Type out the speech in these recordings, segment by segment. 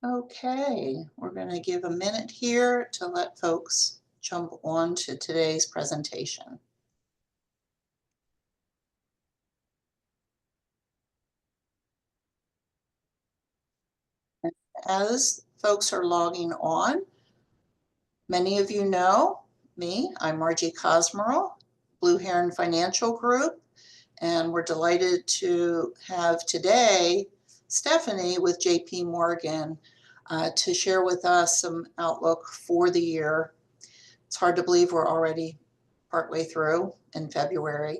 Okay, we're going to give a minute here to let folks jump on to today's presentation. As folks are logging on, many of you know me. I'm Margie Cosmerl, Blue Heron Financial Group, and we're delighted to have today Stephanie with JP Morgan to share with us some outlook for the year. It's hard to believe we're already partway through in February.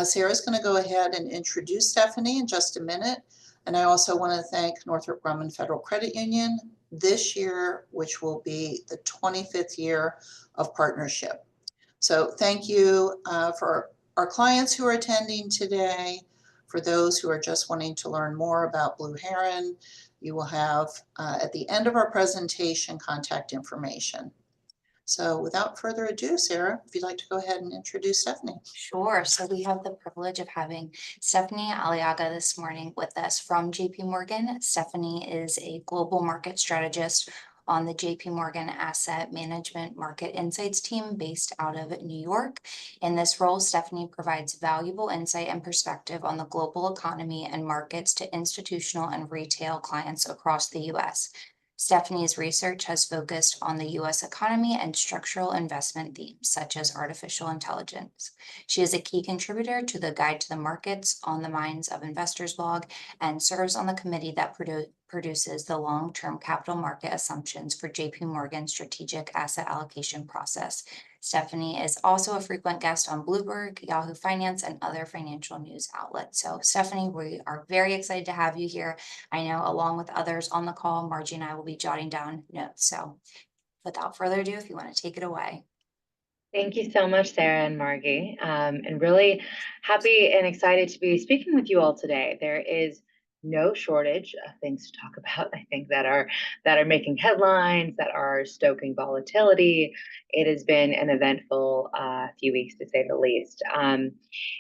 Sarah's going to go ahead and introduce Stephanie in just a minute. And I also want to thank Northrop Grumman Federal Credit Union this year, which will be the 25th year of partnership. So thank you for our clients who are attending today. For those who are just wanting to learn more about Blue Heron, you will have at the end of our presentation contact information. So without further ado, Sarah, if you'd like to go ahead and introduce Stephanie. Sure. So we have the privilege of having Stephanie Aliaga this morning with us from JP Morgan. Stephanie is a global market strategist on the JP Morgan Asset Management Market Insights team based out of New York. In this role, Stephanie provides valuable insight and perspective on the global economy and markets to institutional and retail clients across the U.S. Stephanie's research has focused on the U.S. economy and structural investment themes, such as artificial intelligence. She is a key contributor to the Guide to the Markets on the Minds of Investors blog and serves on the committee that produces the long-term capital market assumptions for JP Morgan's strategic asset allocation process. Stephanie is also a frequent guest on Bloomberg, Yahoo Finance, and other financial news outlets. So Stephanie, we are very excited to have you here. I know along with others on the call, Margie and I will be jotting down notes. So without further ado, if you want to take it away. Thank you so much, Sarah and Margie, and really happy and excited to be speaking with you all today. There is no shortage of things to talk about, I think, that are making headlines, that are stoking volatility. It has been an eventful few weeks, to say the least. And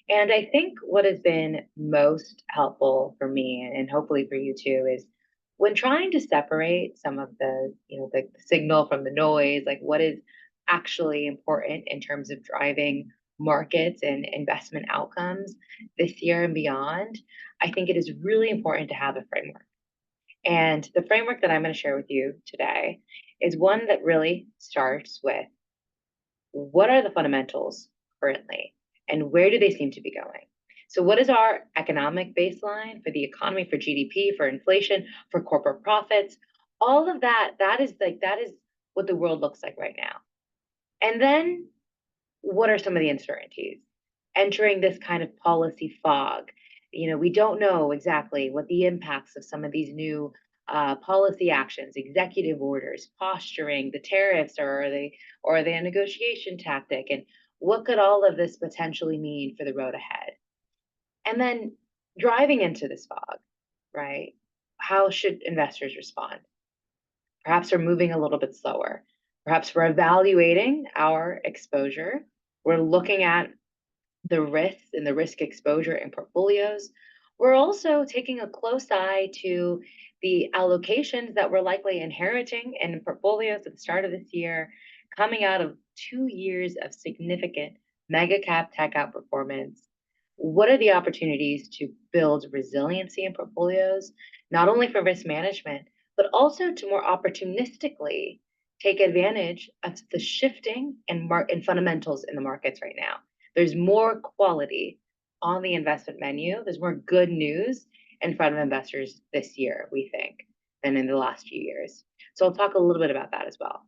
I think what has been most helpful for me, and hopefully for you too, is when trying to separate some of the, the signal from the noise, like what is actually important in terms of driving markets and investment outcomes this year and beyond, I think it is really important to have a framework. And the framework that I'm going to share with you today is one that really starts with what are the fundamentals currently and where do they seem to be going? So what is our economic baseline for the economy, for GDP, for inflation, for corporate profits? All of that is what the world looks like right now. And then what are some of the uncertainties? Entering this kind of policy fog, we don't know exactly what the impacts of some of these new policy actions, executive orders, posturing, the tariffs, or are they a negotiation tactic, and what could all of this potentially mean for the road ahead? And then driving into this fog, right? How should investors respond? Perhaps we're moving a little bit slower. Perhaps we're evaluating our exposure. We're looking at the risks and the risk exposure in portfolios. We're also taking a close eye to the allocations that we're likely inheriting in portfolios at the start of this year, coming out of 2 years of significant mega cap tech outperformance. What are the opportunities to build resiliency in portfolios, not only for risk management, but also to more opportunistically take advantage of the shifting and fundamentals in the markets right now? There's more quality on the investment menu. There's more good news in front of investors this year, we think, than in the last few years. So I'll talk a little bit about that as well.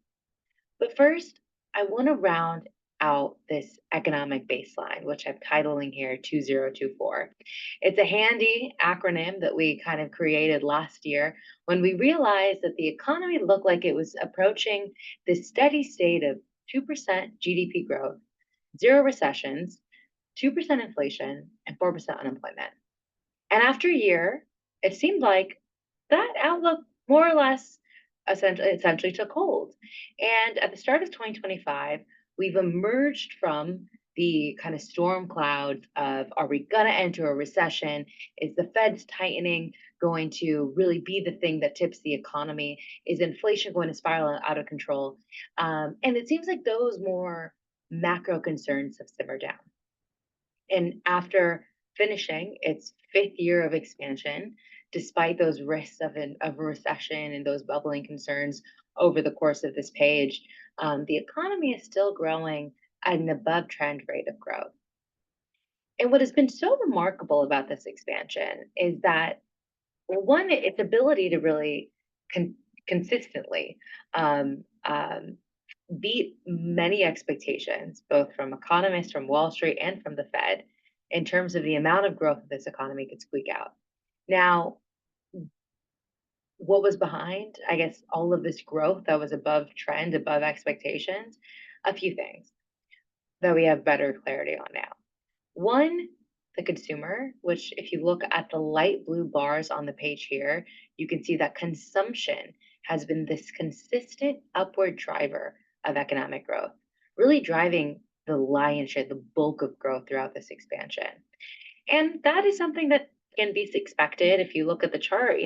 But first, I want to round out this economic baseline, which I'm titling here 2024. It's a handy acronym that we kind of created last year when we realized that the economy looked like it was approaching this steady state of 2% GDP growth, 0 recessions, 2% inflation, and 4% unemployment. And after a year, it seemed like that outlook more or less essentially took hold. And at the start of 2025, we've emerged from the kind of storm clouds of, are we going to enter a recession? Is the Fed's tightening going to really be the thing that tips the economy? Is inflation going to spiral out of control? And it seems like those more macro concerns have simmered down. And after finishing its fifth year of expansion, despite those risks of a recession and those bubbling concerns over the course of this page, the economy is still growing at an above trend rate of growth. And what has been so remarkable about this expansion is that, well, one, its ability to really consistently um, um, beat many expectations, both from economists, from Wall Street, and from the Fed, in terms of the amount of growth that this economy could squeak out. Now, what was behind, I guess, all of this growth that was above trend, above expectations? A few things that we have better clarity on now. One, the consumer, which if you look at the light blue bars on the page here, you can see that consumption has been this consistent upward driver of economic growth, really driving the lion's share, the bulk of growth throughout this expansion. And that is something that can be expected. If you look at the chart,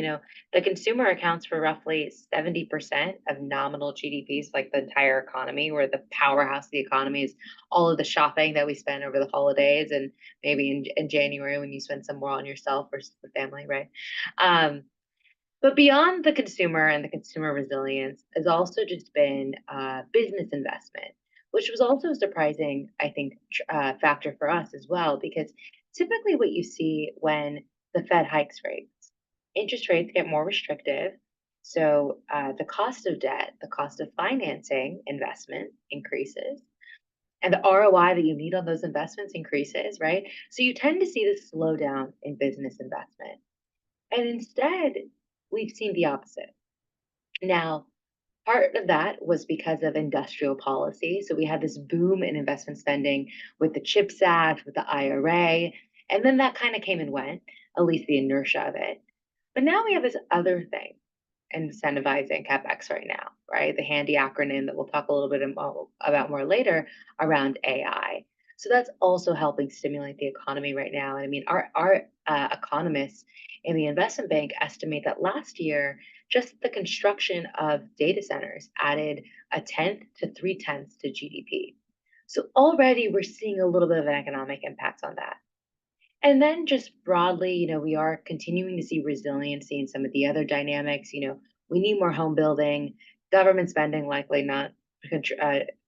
the consumer accounts for roughly 70% of nominal GDPs, like the entire economy, where the powerhouse of the economy is all of the shopping that we spend over the holidays and maybe in January when you spend some more on yourself versus the family, right? But beyond the consumer and the consumer resilience has also just been business investment, which was also a surprising, I think, factor for us as well, because typically what you see when the Fed hikes rates, interest rates get more restrictive. So the cost of debt, the cost of financing investment increases, and the ROI that you need on those investments increases, right? So you tend to see this slowdown in business investment. And instead, we've seen the opposite. Now, part of that was because of industrial policy. So we had this boom in investment spending with the CHIPS Act, with the IRA, and then that kind of came and went, at least the inertia of it. But now we have this other thing incentivizing CapEx right now, right? The handy acronym that we'll talk a little bit about more later around AI. So that's also helping stimulate the economy right now. And I mean, our economists in the investment bank estimate that last year, just the construction of data centers added a tenth to 3/10 to GDP. So already we're seeing a little bit of an economic impact on that. And then just broadly, we are continuing to see resiliency in some of the other dynamics. We need more home building, government spending likely not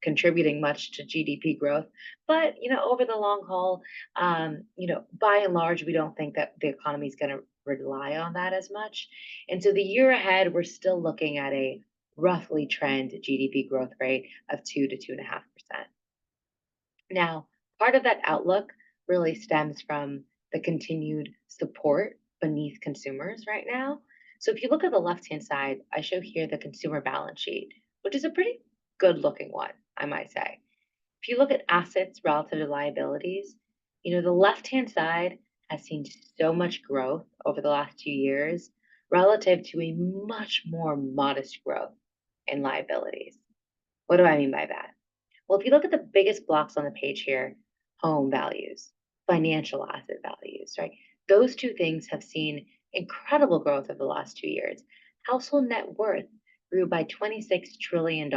contributing much to GDP growth. But, over the long haul, by and large, we don't think that the economy is going to rely on that as much. And so the year ahead, we're still looking at a roughly trend GDP growth rate of 2 to 2.5%. Now, part of that outlook really stems from the continued support beneath consumers right now. So if you look at the left-hand side, I show here the consumer balance sheet, which is a pretty good looking one, I might say. If you look at assets relative to liabilities, the left-hand side has seen so much growth over the last 2 years relative to a much more modest growth in liabilities. What do I mean by that? Well, if you look at the biggest blocks on the page here, home values, financial asset values, right? Those two things have seen incredible growth over the last 2 years. Household net worth grew by $26 trillion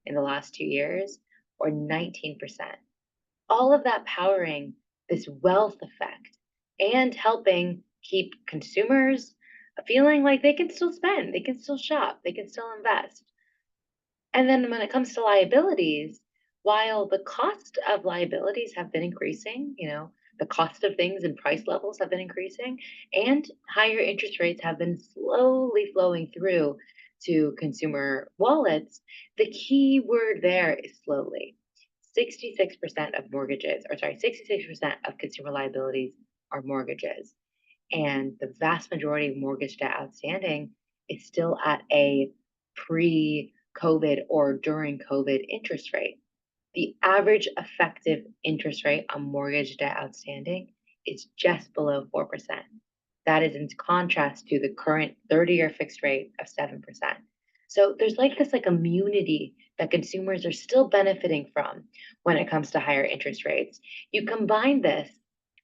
in the last 2 years, or 19%. All of that powering this wealth effect and helping keep consumers feeling like they can still spend, they can still shop, they can still invest. And then when it comes to liabilities, while the cost of liabilities have been increasing, the cost of things and price levels have been increasing, and higher interest rates have been slowly flowing through to consumer wallets, the key word there is slowly. 66% of mortgages, or sorry, 66% of consumer liabilities are mortgages. And the vast majority of mortgage debt outstanding is still at a pre-COVID or during COVID interest rate. The average effective interest rate on mortgage debt outstanding is just below 4%. That is in contrast to the current 30-year fixed rate of 7%. So there's like this immunity that consumers are still benefiting from when it comes to higher interest rates. You combine this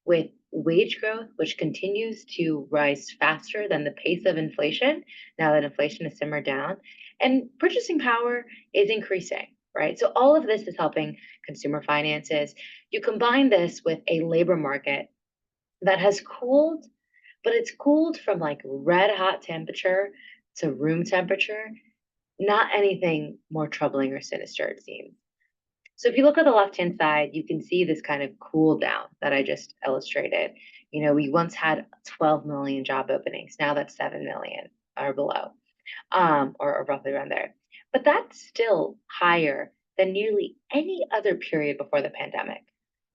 with wage growth, which continues to rise faster than the pace of inflation now that inflation has simmered down, and purchasing power is increasing, right? So all of this is helping consumer finances. You combine this with a labor market that has cooled, but it's cooled from like red hot temperature to room temperature, not anything more troubling or sinister, it seems. So if you look at the left-hand side, you can see this kind of cool down that I just illustrated. We once had 12 million job openings. Now that's 7 million or below, or roughly around there. But that's still higher than nearly any other period before the pandemic.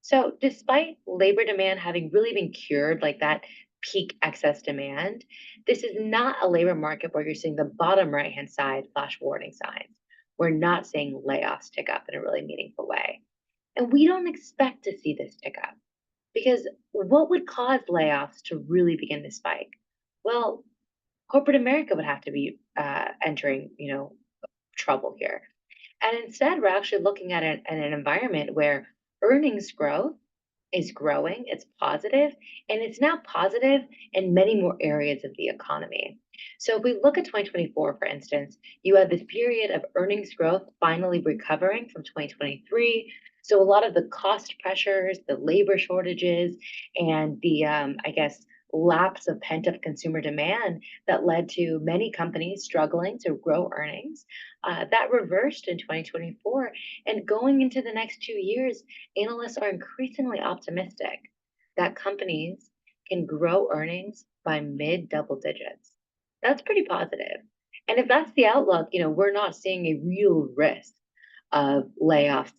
So despite labor demand having really been cured, like that peak excess demand, this is not a labor market where you're seeing the bottom right-hand side flash warning signs. We're not seeing layoffs tick up in a really meaningful way. And we don't expect to see this tick up because what would cause layoffs to really begin to spike? Well, corporate America would have to be entering, trouble here. And instead, we're actually looking at an environment where earnings growth is growing, it's positive, and it's now positive in many more areas of the economy. So if we look at 2024, for instance, you had this period of earnings growth finally recovering from 2023. So a lot of the cost pressures, the labor shortages, and the, I guess, lapse of pent-up consumer demand that led to many companies struggling to grow earnings, that reversed in 2024. And going into the next 2 years, analysts are increasingly optimistic that companies can grow earnings by mid double digits. That's pretty positive. And if that's the outlook, we're not seeing a real risk of layoffs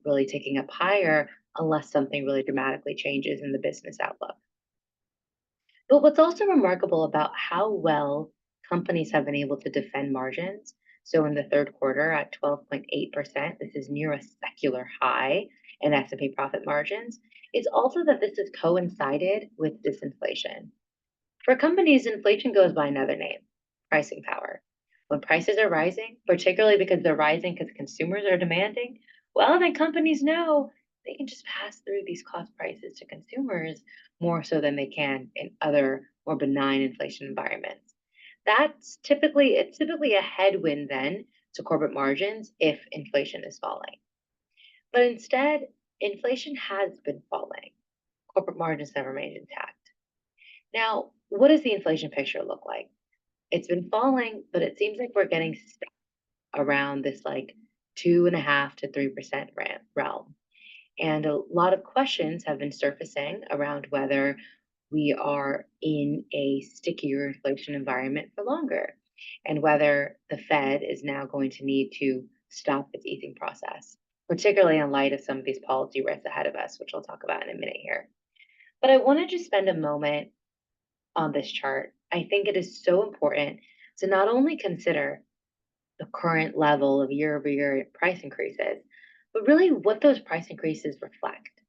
really taking up higher unless something really dramatically changes in the business outlook. But what's also remarkable about how well companies have been able to defend margins, so in the third quarter at 12.8%, this is near a secular high in S&P profit margins, is also that this has coincided with disinflation. For companies, inflation goes by another name, pricing power. When prices are rising, particularly because they're rising because consumers are demanding, well, then companies know they can just pass through these cost prices to consumers more so than they can in other more benign inflation environments. It's typically a headwind then to corporate margins if inflation is falling. But instead, inflation has been falling. Corporate margins have remained intact. Now, what does the inflation picture look like? It's been falling, but it seems like we're getting stuck around this like 2.5% to 3% realm. And a lot of questions have been surfacing around whether we are in a stickier inflation environment for longer and whether the Fed is now going to need to stop its easing process, particularly in light of some of these policy risks ahead of us, which I'll talk about in a minute here. But I want to just spend a moment on this chart. I think it is so important to not only consider the current level of year-over-year price increases, but really what those price increases reflect.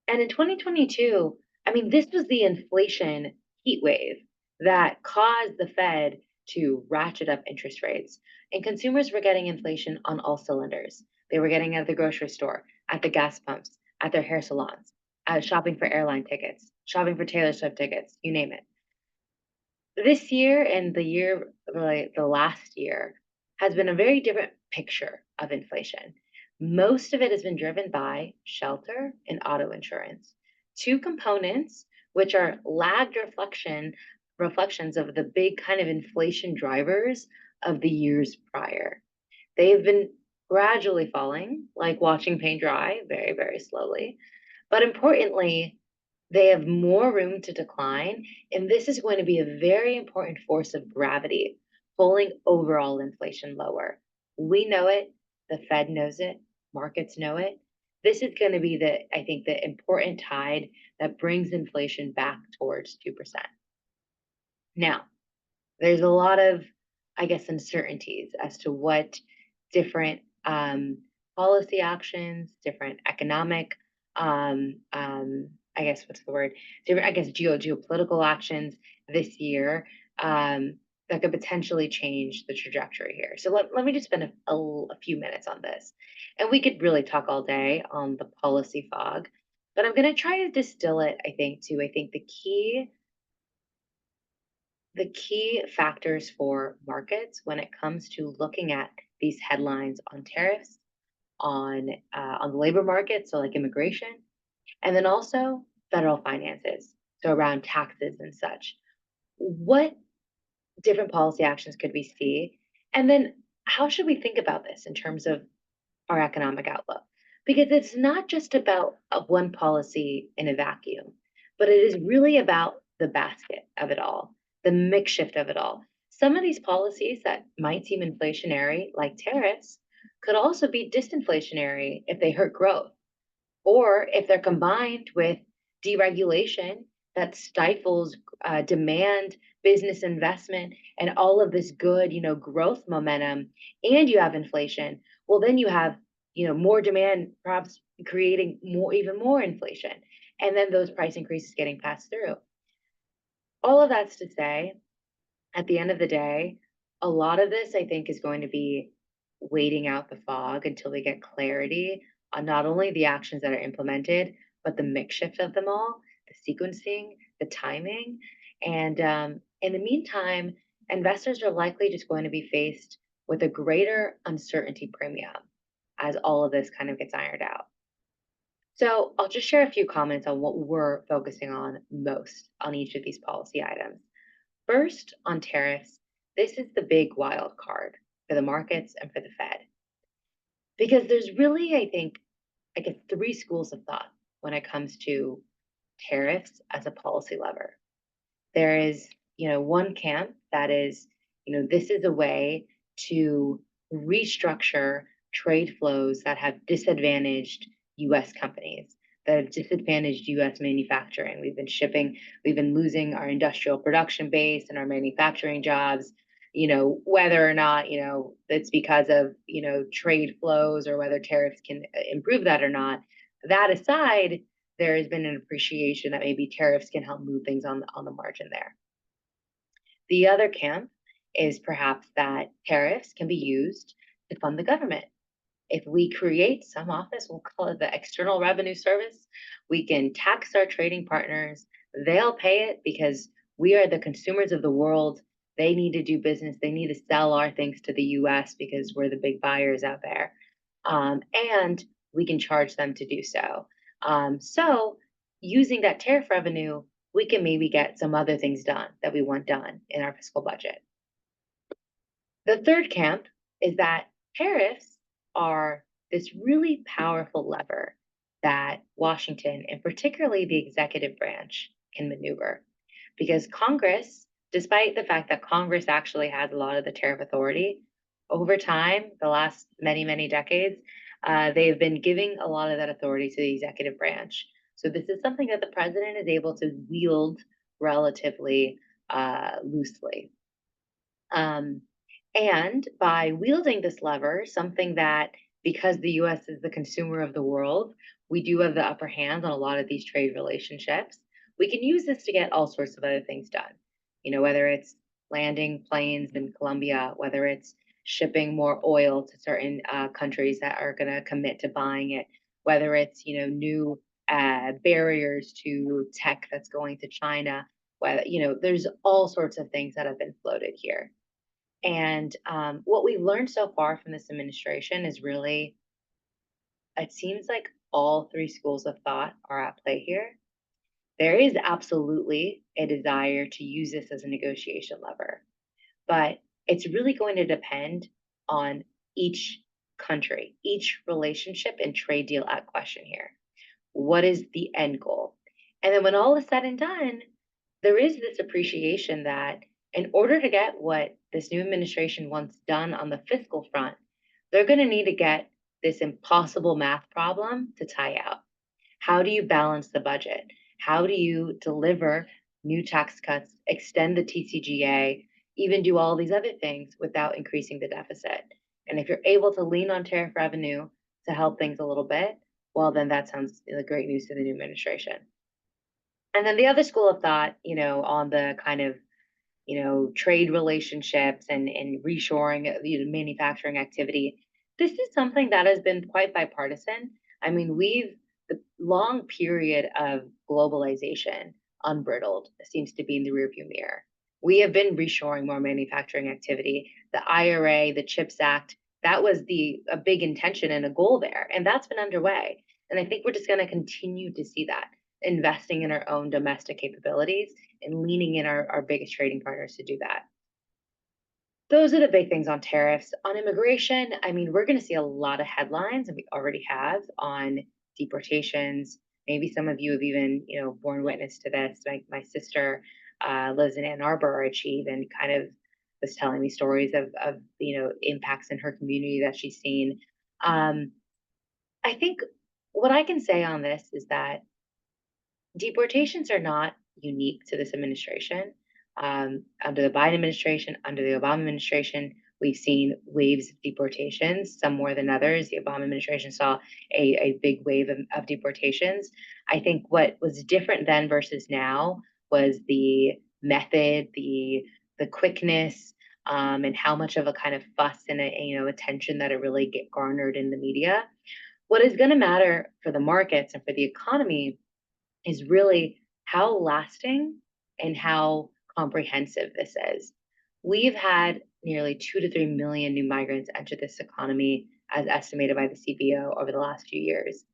And in 2022, I mean, this was the inflation heat wave that caused the Fed to ratchet up interest rates. And consumers were getting inflation on all cylinders. They were getting it at the grocery store, at the gas pumps, at their hair salons, shopping for airline tickets, shopping for Taylor Swift tickets, you name it. This year and the last year has been a very different picture of inflation. Most of it has been driven by shelter and auto insurance, two components which are lagged reflections of the big kind of inflation drivers of the years prior. They have been gradually falling, like watching paint dry, very, very slowly. But importantly, they have more room to decline, and this is going to be a very important force of gravity, pulling overall inflation lower. We know it, the Fed knows it, markets know it. This is going to be I think, the important tide that brings inflation back towards 2%. Now, there's a lot of, I guess, uncertainties as to what different policy actions, different economic I guess what's the word? Different, I guess, geopolitical actions this year that could potentially change the trajectory here. So let me just spend a few minutes on this. And we could really talk all day on the policy fog, but I'm going to try to distill it, I think, to the key factors for markets when it comes to looking at these headlines on tariffs, on the labor market, so like immigration, and then also federal finances, so around taxes and such. What different policy actions could we see? And then how should we think about this in terms of our economic outlook? Because it's not just about one policy in a vacuum, but it is really about the basket of it all, the mix shift of it all. Some of these policies that might seem inflationary, like tariffs, could also be disinflationary if they hurt growth, or if they're combined with deregulation that stifles demand, business investment, and all of this good, growth momentum, and you have inflation, well, then you have, more demand, perhaps creating even more inflation, and then those price increases getting passed through. All of that's to say, at the end of the day, a lot of this, I think, is going to be waiting out the fog until we get clarity on not only the actions that are implemented, but the mix shift of them all, the sequencing, the timing. And in the meantime, investors are likely just going to be faced with a greater uncertainty premium as all of this kind of gets ironed out. So I'll just share a few comments on what we're focusing on most on each of these policy items. First, on tariffs, this is the big wild card for the markets and for the Fed. Because there's really, I think, I guess, three schools of thought when it comes to tariffs as a policy lever. There is, one camp that is, this is a way to restructure trade flows that have disadvantaged US companies, that have disadvantaged US manufacturing. We've been losing our industrial production base and our manufacturing jobs, whether or not, it's because of, trade flows or whether tariffs can improve that or not. That aside, there has been an appreciation that maybe tariffs can help move things on the margin there. The other camp is perhaps that tariffs can be used to fund the government. If we create some office, we'll call it the External Revenue Service, we can tax our trading partners. They'll pay it because we are the consumers of the world. They need to do business. They need to sell our things to the US because we're the big buyers out there. And we can charge them to do so. So using that tariff revenue, we can maybe get some other things done that we want done in our fiscal budget. The third camp is that tariffs are this really powerful lever that Washington, and particularly the executive branch, can maneuver. Because Congress, despite the fact that Congress actually has a lot of the tariff authority, over time, the last many, many decades, they've been giving a lot of that authority to the executive branch. So this is something that the president is able to wield relatively loosely. And by wielding this lever, something that, because the US is the consumer of the world, we do have the upper hand on a lot of these trade relationships. We can use this to get all sorts of other things done. Whether it's landing planes in Colombia, whether it's shipping more oil to certain countries that are going to commit to buying it, whether it's, new barriers to tech that's going to China, whether, there's all sorts of things that have been floated here. And what we've learned so far from this administration is really, it seems like all three schools of thought are at play here. There is absolutely a desire to use this as a negotiation lever, but it's really going to depend on each country, each relationship and trade deal at question here. What is the end goal? And then when all is said and done, there is this appreciation that in order to get what this new administration wants done on the fiscal front, they're going to need to get this impossible math problem to tie out. How do you balance the budget? How do you deliver new tax cuts, extend the TCJA, even do all these other things without increasing the deficit? And if you're able to lean on tariff revenue to help things a little bit, well, then that sounds like great news to the new administration. And then the other school of thought, on the kind of, trade relationships and reshoring manufacturing activity. This is something that has been quite bipartisan. I mean, the long period of globalization, unbridled, seems to be in the rearview mirror. We have been reshoring more manufacturing activity. The IRA, the CHIPS Act, that was a big intention and a goal there, and that's been underway. And I think we're just going to continue to see that, investing in our own domestic capabilities and leaning in our biggest trading partners to do that. Those are the big things on tariffs. On immigration, I mean, we're going to see a lot of headlines, and we already have, on deportations. Maybe some of you have even, borne witness to this. My sister lives in Ann Arbor, and she even kind of was telling me stories of impacts in her community that she's seen. I think what I can say on this is that deportations are not unique to this administration. Under the Biden administration, under the Obama administration, we've seen waves of deportations, some more than others. The Obama administration saw a big wave of deportations. I think what was different then versus now was the method, the quickness, and how much of a kind of fuss and attention that it really garnered in the media. What is going to matter for the markets and for the economy is really how lasting and how comprehensive this is. We've had nearly 2 to 3 million new migrants enter this economy, as estimated by the CBO, over the last few years.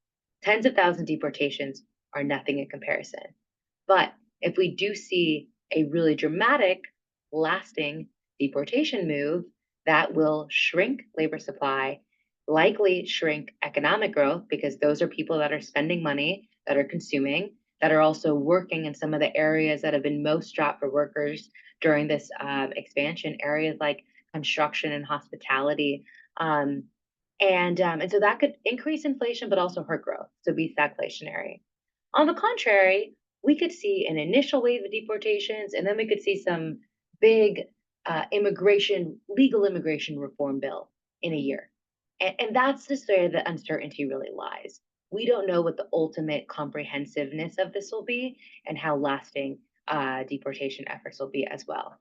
Tens of thousands deportations are nothing in comparison. But if we do see a really dramatic, lasting deportation move, that will shrink labor supply, likely shrink economic growth, because those are people that are spending money, that are consuming, that are also working in some of the areas that have been most strapped for workers during this expansion, areas like construction and hospitality. And so that could increase inflation, but also hurt growth, so be stagflationary. On the contrary, we could see an initial wave of deportations, and then we could see some big legal immigration reform bill in a year. And that's just where the uncertainty really lies. We don't know what the ultimate comprehensiveness of this will be and how lasting deportation efforts will be as well.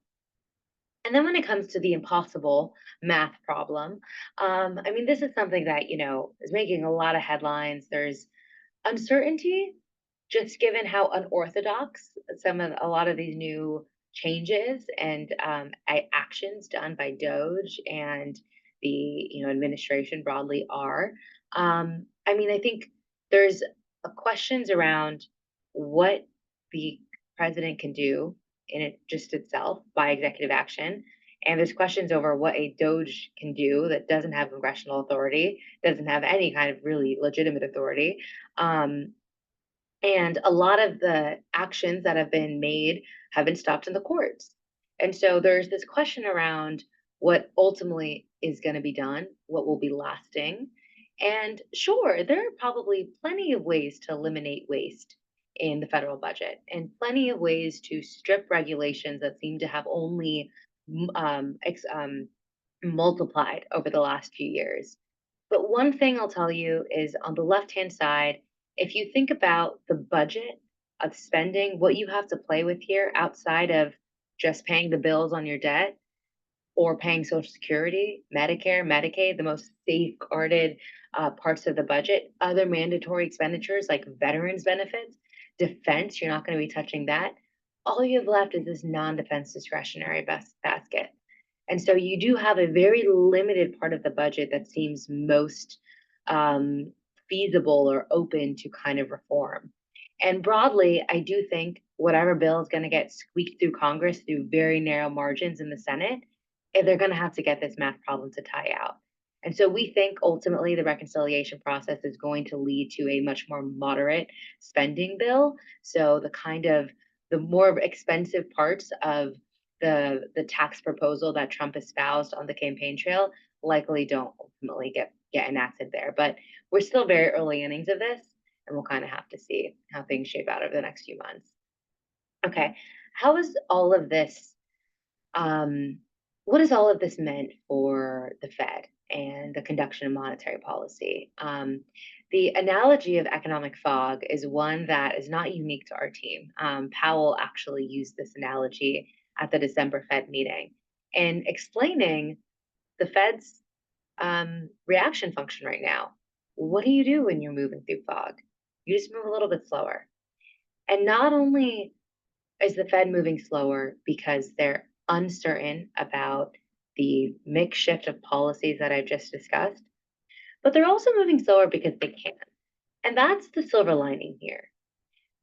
And then when it comes to the impossible math problem, I mean, this is something that, is making a lot of headlines. There's uncertainty, just given how unorthodox a lot of these new changes and actions done by DOGE and the administration broadly are. I mean, I think there's questions around what the president can do in it just itself by executive action. And there's questions over what a DOGE can do that doesn't have congressional authority, doesn't have any kind of really legitimate authority. And a lot of the actions that have been made have been stopped in the courts. And so there's this question around what ultimately is going to be done, what will be lasting. And sure, there are probably plenty of ways to eliminate waste in the federal budget and plenty of ways to strip regulations that seem to have only multiplied over the last few years. But one thing I'll tell you is on the left-hand side, if you think about the budget of spending, what you have to play with here outside of just paying the bills on your debt or paying Social Security, Medicare, Medicaid, the most safeguarded parts of the budget, other mandatory expenditures like veterans benefits, defense, you're not going to be touching that. All you have left is this non-defense discretionary basket. And so you do have a very limited part of the budget that seems most feasible or open to kind of reform. And broadly, I do think whatever bill is going to get squeaked through Congress through very narrow margins in the Senate, they're going to have to get this math problem to tie out. And so we think ultimately the reconciliation process is going to lead to a much more moderate spending bill. So the more expensive parts of the tax proposal that Trump espoused on the campaign trail likely don't ultimately get enacted there. But we're still very early innings of this, and we'll kind of have to see how things shape out over the next few months. Okay, how is all of this? What has all of this meant for the Fed and the conduction of monetary policy? The analogy of economic fog is one that is not unique to our team. Powell actually used this analogy at the December Fed meeting and explaining the Fed's reaction function right now. What do you do when you're moving through fog? You just move a little bit slower. And not only is the Fed moving slower because they're uncertain about the mix shift of policies that I've just discussed, but they're also moving slower because they can. And that's the silver lining here.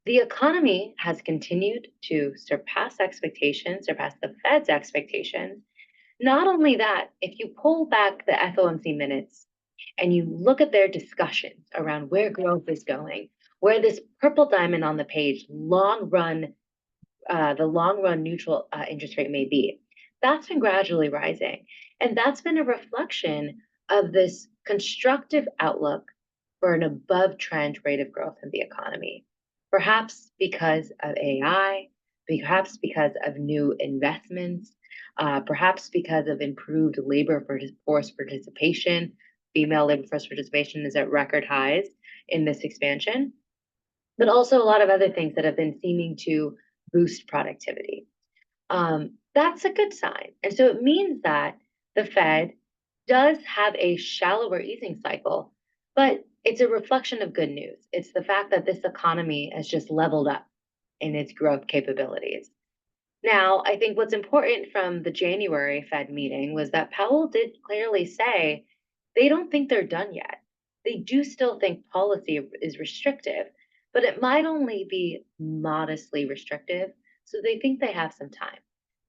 The economy has continued to surpass expectations, surpass the Fed's expectations. Not only that, if you pull back the FOMC minutes and you look at their discussions around where growth is going, where this purple diamond on the page, the long run neutral interest rate may be, that's been gradually rising. And that's been a reflection of this constructive outlook for an above trend rate of growth in the economy. Perhaps because of AI, perhaps because of new investments, perhaps because of improved labor force participation. Female labor force participation is at record highs in this expansion, but also a lot of other things that have been seeming to boost productivity. That's a good sign. And so it means that the Fed does have a shallower easing cycle, but it's a reflection of good news. It's the fact that this economy has just leveled up in its growth capabilities. Now, I think what's important from the January Fed meeting was that Powell did clearly say they don't think they're done yet. They do still think policy is restrictive, but it might only be modestly restrictive. So they think they have some time.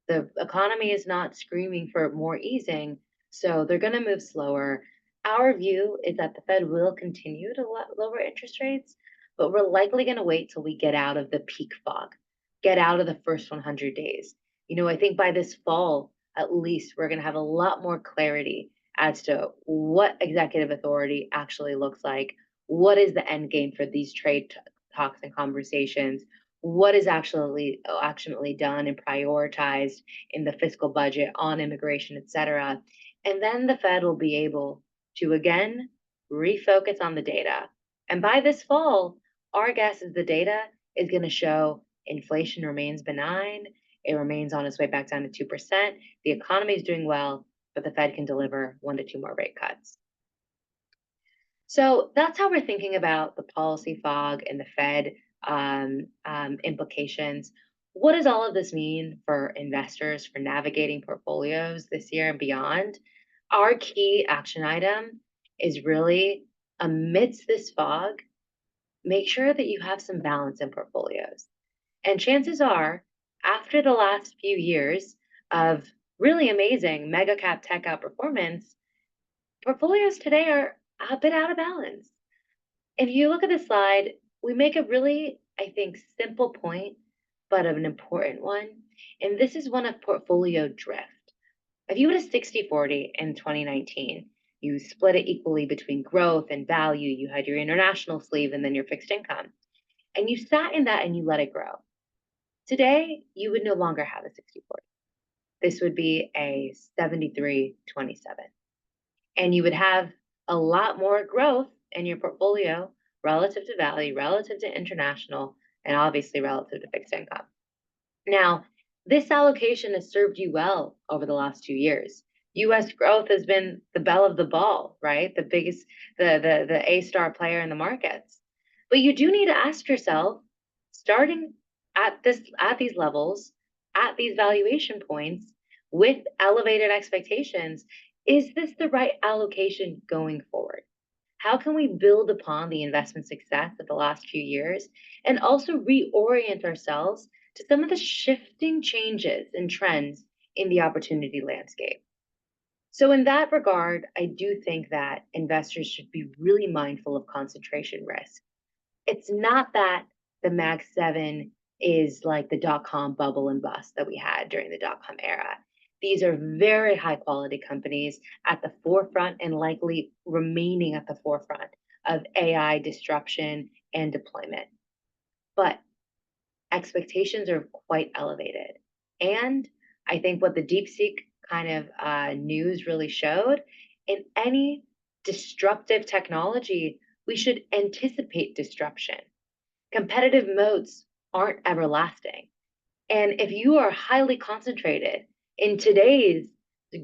The economy is not screaming for more easing, so they're going to move slower. Our view is that the Fed will continue to lower interest rates, but we're likely going to wait till we get out of the peak fog, get out of the first 100 days. I think by this fall, at least, we're going to have a lot more clarity as to what executive authority actually looks like. What is the end game for these trade talks and conversations? What is actually done and prioritized in the fiscal budget on immigration, et cetera. And then the Fed will be able to again refocus on the data. And by this fall, our guess is the data is going to show inflation remains benign. It remains on its way back down to 2%. The economy is doing well, but the Fed can deliver 1 to 2 more rate cuts. So that's how we're thinking about the policy fog and the Fed implications. What does all of this mean for investors for navigating portfolios this year and beyond? Our key action item is really, amidst this fog, make sure that you have some balance in portfolios. And chances are, after the last few years of really amazing mega cap tech outperformance, portfolios today are a bit out of balance. If you look at this slide, we make a really, I think, simple point, but an important one. And this is one of portfolio drift. If you had a 60-40 in 2019, you split it equally between growth and value, you had your international sleeve and then your fixed income, and you sat in that and you let it grow. Today, you would no longer have a 60-40. This would be a 73-27. And you would have a lot more growth in your portfolio relative to value, relative to international, and obviously relative to fixed income. Now, this allocation has served you well over the last 2 years. U.S. growth has been the belle of the ball, right? The biggest, the A-star player in the markets. But you do need to ask yourself, starting at these levels, at these valuation points, with elevated expectations, is this the right allocation going forward? How can we build upon the investment success of the last few years and also reorient ourselves to some of the shifting changes and trends in the opportunity landscape? So in that regard, I do think that investors should be really mindful of concentration risk. It's not that the Mag 7 is like the dot-com bubble and bust that we had during the dot-com era. These are very high quality companies at the forefront and likely remaining at the forefront of AI disruption and deployment. But expectations are quite elevated. And I think what the DeepSeek kind of news really showed, in any disruptive technology, we should anticipate disruption. Competitive moats aren't everlasting. And if you are highly concentrated in today's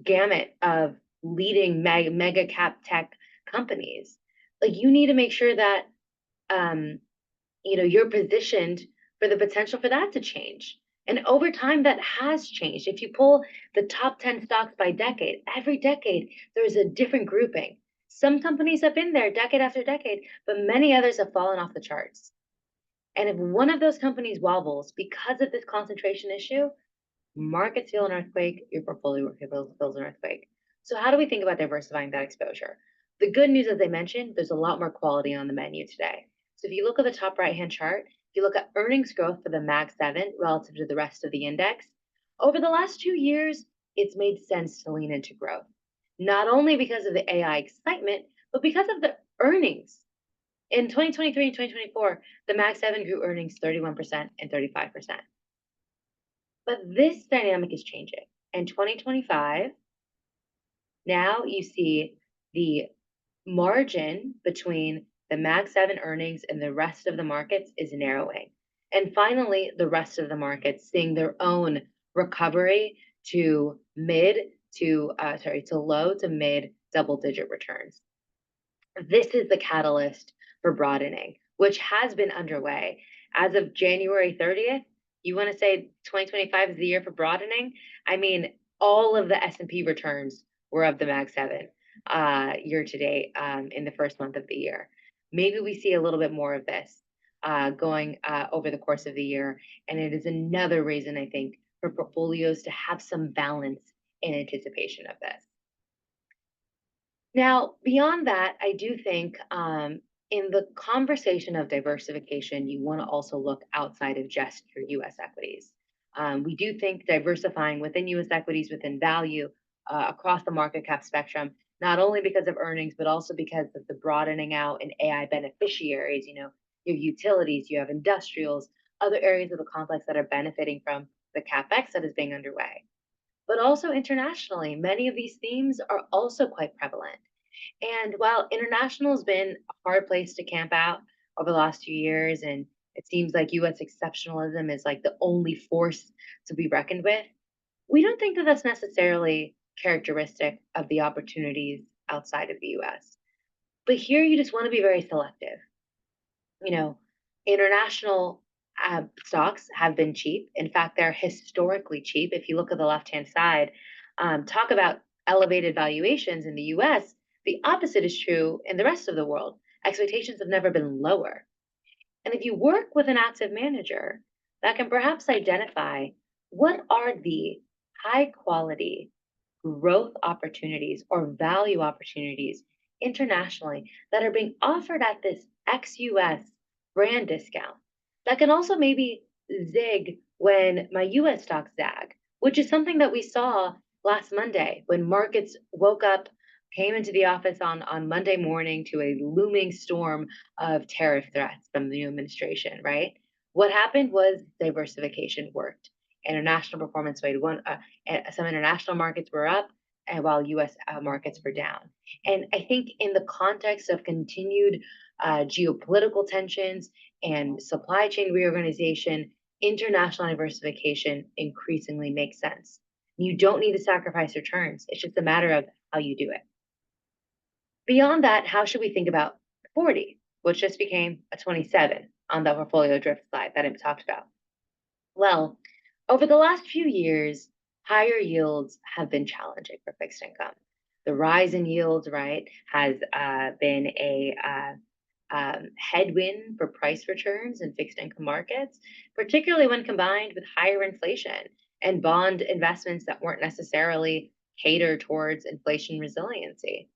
gamut of leading mega cap tech companies, like you need to make sure that you're positioned for the potential for that to change. And over time, that has changed. If you pull the top 10 stocks by decade, every decade there's a different grouping. Some companies have been there decade after decade, but many others have fallen off the charts. And if one of those companies wobbles because of this concentration issue, markets feel an earthquake, your portfolio feels an earthquake. So how do we think about diversifying that exposure? The good news, as I mentioned, there's a lot more quality on the menu today. So if you look at the top right-hand chart, if you look at earnings growth for the Mag 7 relative to the rest of the index, over the last 2 years, it's made sense to lean into growth. Not only because of the AI excitement, but because of the earnings. In 2023 and 2024, the Mag 7 grew earnings 31% and 35%. But this dynamic is changing. In 2025, now you see the margin between the Mag 7 earnings and the rest of the markets is narrowing. And finally, the rest of the markets seeing their own recovery to low to mid double-digit returns. This is the catalyst for broadening, which has been underway. As of January 30th, you want to say 2025 is the year for broadening? I mean, all of the S&P returns were of the Mag 7 year to date in the first month of the year. Maybe we see a little bit more of this going over the course of the year. And it is another reason, I think, for portfolios to have some balance in anticipation of this. Now, beyond that, I do think in the conversation of diversification, you want to also look outside of just your US equities. We do think diversifying within US equities, within value, across the market cap spectrum, not only because of earnings, but also because of the broadening out in AI beneficiaries, your utilities, you have industrials, other areas of the complex that are benefiting from the CapEx that is being underway. But also internationally, many of these themes are also quite prevalent. And while international has been a hard place to camp out over the last 2 years, and it seems like US exceptionalism is like the only force to be reckoned with, we don't think that that's necessarily characteristic of the opportunities outside of the US. But here you just want to be very selective. International stocks have been cheap. In fact, they're historically cheap. If you look at the left-hand side, talk about elevated valuations in the US, the opposite is true in the rest of the world. Expectations have never been lower. And if you work with an active manager that can perhaps identify what are the high quality growth opportunities or value opportunities internationally that are being offered at this ex-US brand discount, that can also maybe zig when my US stocks zag, which is something that we saw last Monday when markets woke up, came into the office on Monday morning to a looming storm of tariff threats from the new administration, right? What happened was diversification worked. International performance weighed some international markets were up, and while US markets were down. And I think in the context of continued geopolitical tensions and supply chain reorganization, international diversification increasingly makes sense. You don't need to sacrifice returns. It's just a matter of how you do it. Beyond that, how should we think about 40, which just became a 27 on the portfolio drift slide that I talked about? Well, over the last few years, higher yields have been challenging for fixed income. The rise in yields, right, has been a headwind for price returns in fixed income markets, particularly when combined with higher inflation and bond investments that weren't necessarily catered towards inflation resiliency.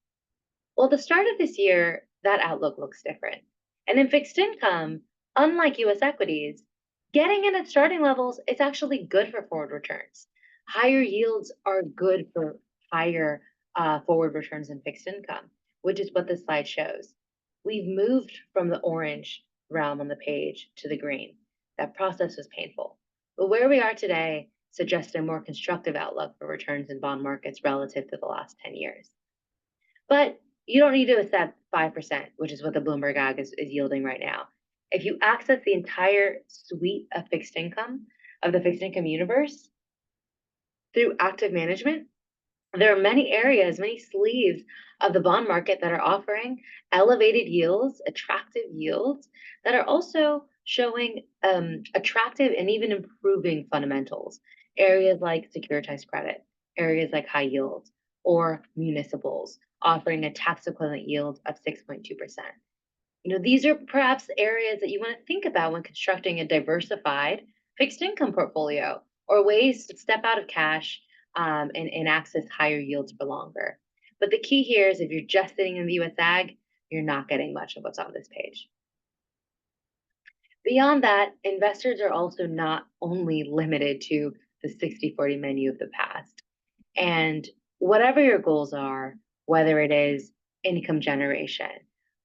Well, the start of this year, that outlook looks different. And in fixed income, unlike US equities, getting in at starting levels is actually good for forward returns. Higher yields are good for higher forward returns in fixed income, which is what this slide shows. We've moved from the orange realm on the page to the green. That process was painful. But where we are today suggests a more constructive outlook for returns in bond markets relative to the last 10 years. But you don't need to accept 5%, which is what the Bloomberg Ag is yielding right now. If you access the entire suite of fixed income, of the fixed income universe through active management, there are many areas, many sleeves of the bond market that are offering elevated yields, attractive yields that are also showing attractive and even improving fundamentals. Areas like securitized credit, areas like high yield, or municipals offering a tax equivalent yield of 6.2%. These are perhaps areas that you want to think about when constructing a diversified fixed income portfolio or ways to step out of cash and access higher yields for longer. But the key here is if you're just sitting in the US Ag, you're not getting much of what's on this page. Beyond that, investors are also not only limited to the 60/40 menu of the past. And whatever your goals are, whether it is income generation,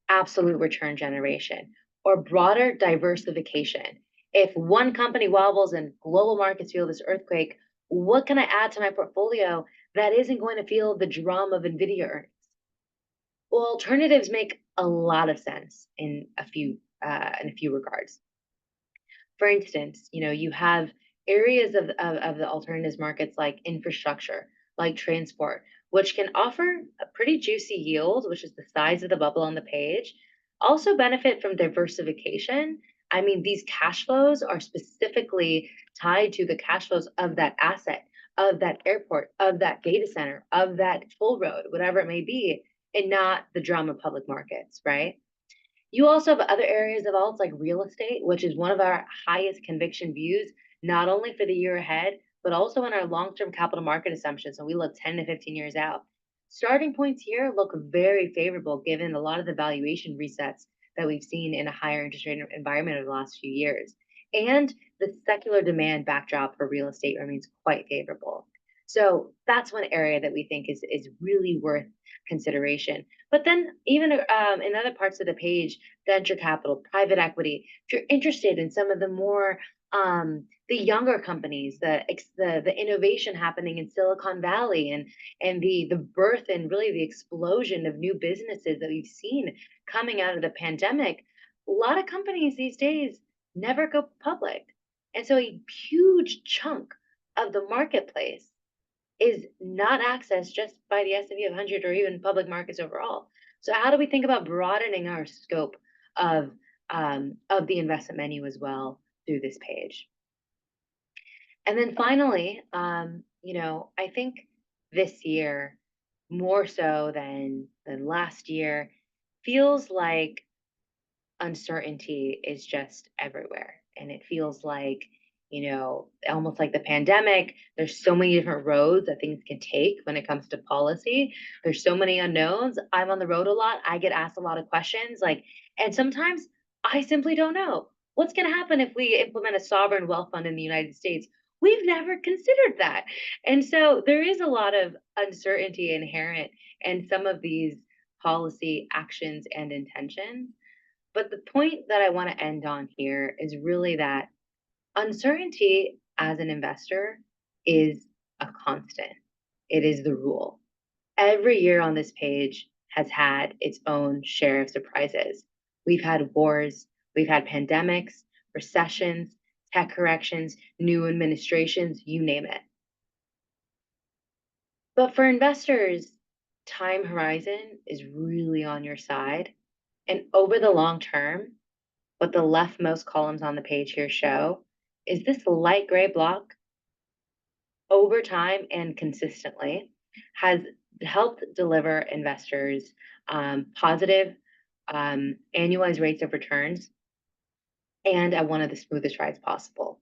absolute return generation, or broader diversification, if one company wobbles and global markets feel this earthquake, what can I add to my portfolio that isn't going to feel the drum of NVIDIA earnings? Well, alternatives make a lot of sense in a few regards. For instance, you have areas of the alternatives markets like infrastructure, like transport, which can offer a pretty juicy yield, which is the size of the bubble on the page, also benefit from diversification. I mean, these cash flows are specifically tied to the cash flows of that asset, of that airport, of that data center, of that toll road, whatever it may be, and not the drum of public markets, right? You also have other areas of alts like real estate, which is one of our highest conviction views, not only for the year ahead, but also in our long-term capital market assumptions. So we look 10 to 15 years out. Starting points here look very favorable given a lot of the valuation resets that we've seen in a higher interest rate environment over the last few years. And the secular demand backdrop for real estate remains quite favorable. So that's one area that we think is really worth consideration. But then even in other parts of the page, venture capital, private equity, if you're interested in some of the more the younger companies, the innovation happening in Silicon Valley and the birth and really the explosion of new businesses that we've seen coming out of the pandemic, a lot of companies these days never go public. And so a huge chunk of the marketplace is not accessed just by the S&P 500 or even public markets overall. So how do we think about broadening our scope of the investment menu as well through this page? And then finally, I think this year, more so than last year, feels like uncertainty is just everywhere. And it feels like, almost like the pandemic, there's so many different roads that things can take when it comes to policy. There's so many unknowns. I'm on the road a lot. I get asked a lot of questions, and sometimes I simply don't know what's going to happen if we implement a sovereign wealth fund in the United States. We've never considered that. And so there is a lot of uncertainty inherent in some of these policy actions and intentions. But the point that I want to end on here is really that uncertainty as an investor is a constant. It is the rule. Every year on this page has had its own share of surprises. We've had wars, we've had pandemics, recessions, tech corrections, new administrations, you name it. But for investors, time horizon is really on your side. And over the long term, what the leftmost columns on the page here show is this light gray block over time and consistently has helped deliver investors positive annualized rates of returns and at one of the smoothest rides possible.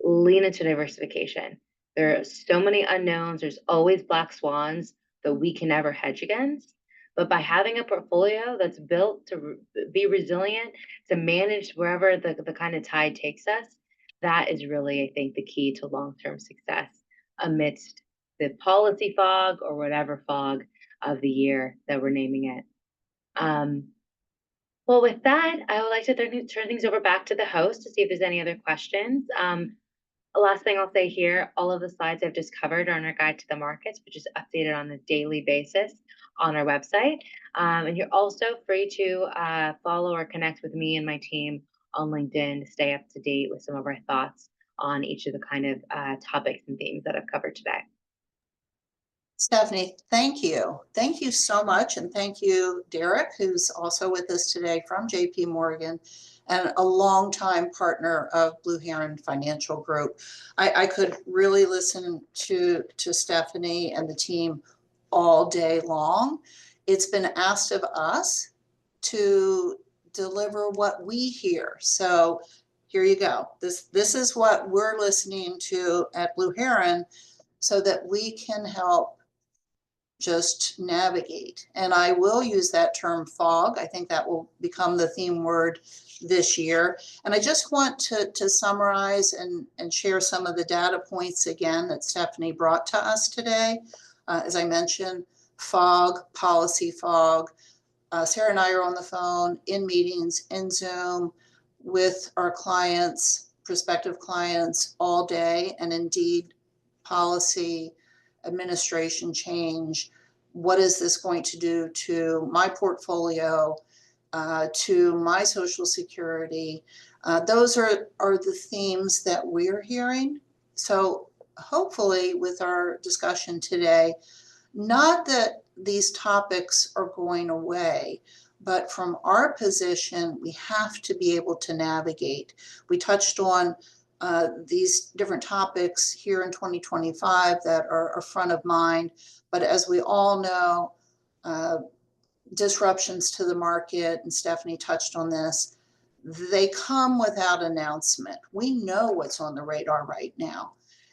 Lean into diversification. There are so many unknowns. There's always black swans that we can never hedge against. But by having a portfolio that's built to be resilient, to manage wherever the kind of tide takes us, that is really, I think, the key to long-term success amidst the policy fog or whatever fog of the year that we're naming it. Well, with that, I would like to turn things over back to the host to see if there's any other questions. The last thing I'll say here, all of the slides I've just covered are in our guide to the markets, which is updated on a daily basis on our website. And you're also free to follow or connect with me and my team on LinkedIn to stay up to date with some of our thoughts on each of the kind of topics and themes that I've covered today. Stephanie, thank you. Thank you so much. And thank you, Derek, who's also with us today from JP Morgan and a longtime partner of Blue Heron Financial Group. I could really listen to Stephanie and the team all day long. It's been asked of us to deliver what we hear. So here you go. This is what we're listening to at Blue Heron so that we can help just navigate. And I will use that term fog. I think that will become the theme word this year. And I just want to summarize and share some of the data points again that Stephanie brought to us today. As I mentioned, fog, policy fog. Sarah and I are on the phone, in meetings, in Zoom, with our clients, prospective clients all day, and indeed policy, administration change. What is this going to do to my portfolio, to my Social Security? Those are the themes that we're hearing. So hopefully with our discussion today, not that these topics are going away, but from our position, we have to be able to navigate. We touched on these different topics here in 2025 that are front of mind. But as we all know, disruptions to the market, and Stephanie touched on this, they come without announcement. We know what's on the radar right now.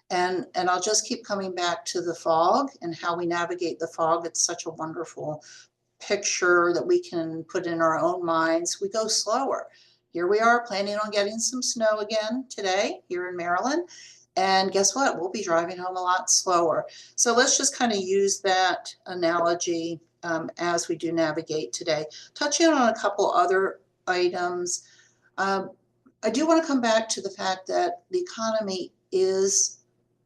And I'll just keep coming back to the fog and how we navigate the fog. It's such a wonderful picture that we can put in our own minds. We go slower. Here we are planning on getting some snow again today here in Maryland. And guess what? We'll be driving home a lot slower. So let's just kind of use that analogy as we do navigate today. Touching on a couple other items, I do want to come back to the fact that the economy is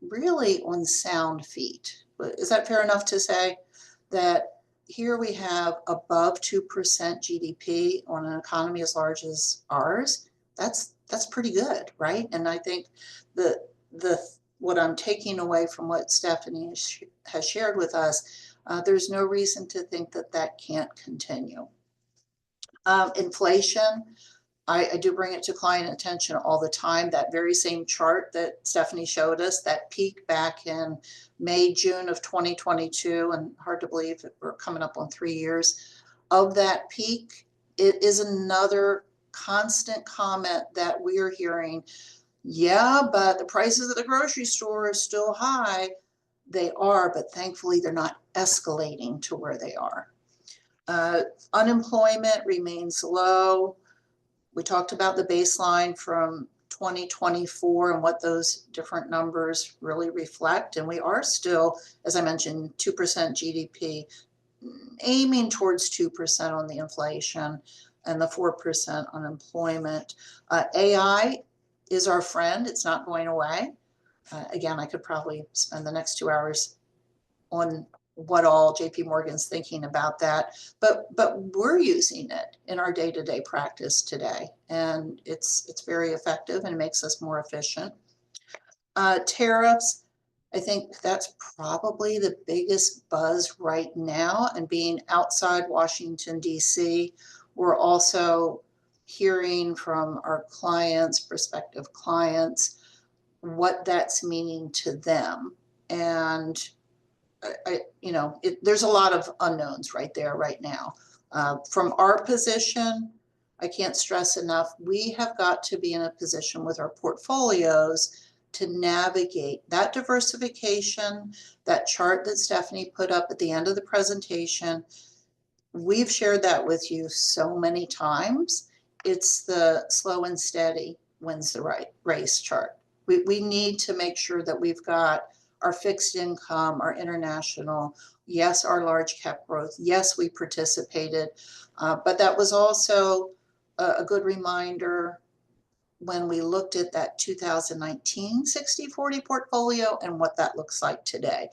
really on sound feet. Is that fair enough to say that here we have above 2% GDP on an economy as large as ours? That's pretty good, right? And I think what I'm taking away from what Stephanie has shared with us, there's no reason to think that that can't continue. Inflation, I do bring it to client attention all the time. That very same chart that Stephanie showed us, that peak back in May, June of 2022, and hard to believe that we're coming up on 3 years of that peak. It is another constant comment that we're hearing. Yeah, but the prices at the grocery store are still high. They are, but thankfully they're not escalating to where they are. Unemployment remains low. We talked about the baseline from 2024 and what those different numbers really reflect. And we are still, as I mentioned, 2% GDP, aiming towards 2% on the inflation and the 4% unemployment. AI is our friend. It's not going away. Again, I could probably spend the next 2 hours on what all JP Morgan's thinking about that, but we're using it in our day-to-day practice today, and it's very effective and makes us more efficient. Tariffs, I think that's probably the biggest buzz right now, and being outside Washington, D.C., we're also hearing from our clients, prospective clients, what that's meaning to them. And there's a lot of unknowns right there right now. From our position, I can't stress enough, we have got to be in a position with our portfolios to navigate that diversification, that chart that Stephanie put up at the end of the presentation. We've shared that with you so many times. It's the slow and steady wins the race chart. We need to make sure that we've got our fixed income, our international, yes, our large cap growth, yes, we participated, but that was also a good reminder when we looked at that 2019 60-40 portfolio and what that looks like today.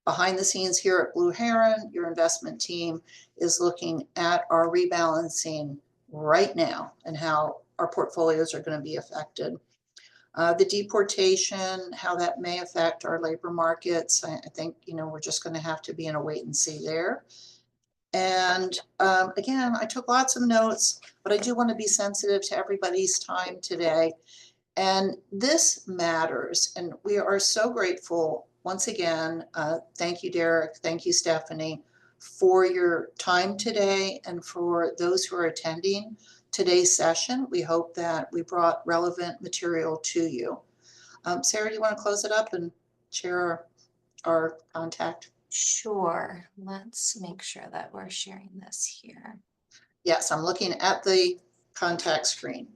Behind the scenes here at Blue Heron, your investment team is looking at our rebalancing right now and how our portfolios are going to be affected. The deportation, how that may affect our labor markets. I think, we're just going to have to be in a wait and see there. And again, I took lots of notes, but I do want to be sensitive to everybody's time today. And this matters. And we are so grateful once again. Thank you, Derek. Thank you, Stephanie, for your time today and for those who are attending today's session. We hope that we brought relevant material to you. Sarah, do you want to close it up and share our contact? Sure. Let's make sure that we're sharing this here. Yes, I'm looking at the contact screen.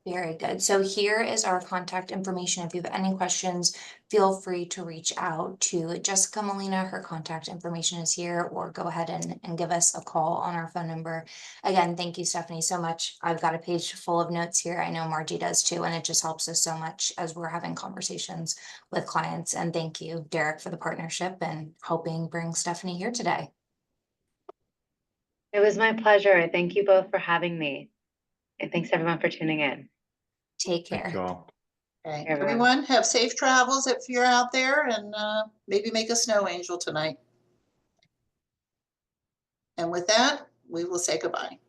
Very good. So here is our contact information. If you have any questions, feel free to reach out to Jessica Molina. Her contact information is here, or go ahead and give us a call on our phone number. Again, thank you, Stephanie, so much. I've got a page full of notes here. I know Margie does too, and it just helps us so much as we're having conversations with clients. And thank you, Derek, for the partnership and helping bring Stephanie here today. It was my pleasure. Thank you both for having me. And thanks everyone for tuning in. Take care. Thank you all. Okay, Everyone. everyone have safe travels if you're out there, and maybe make a snow angel tonight. And with that, we will say goodbye.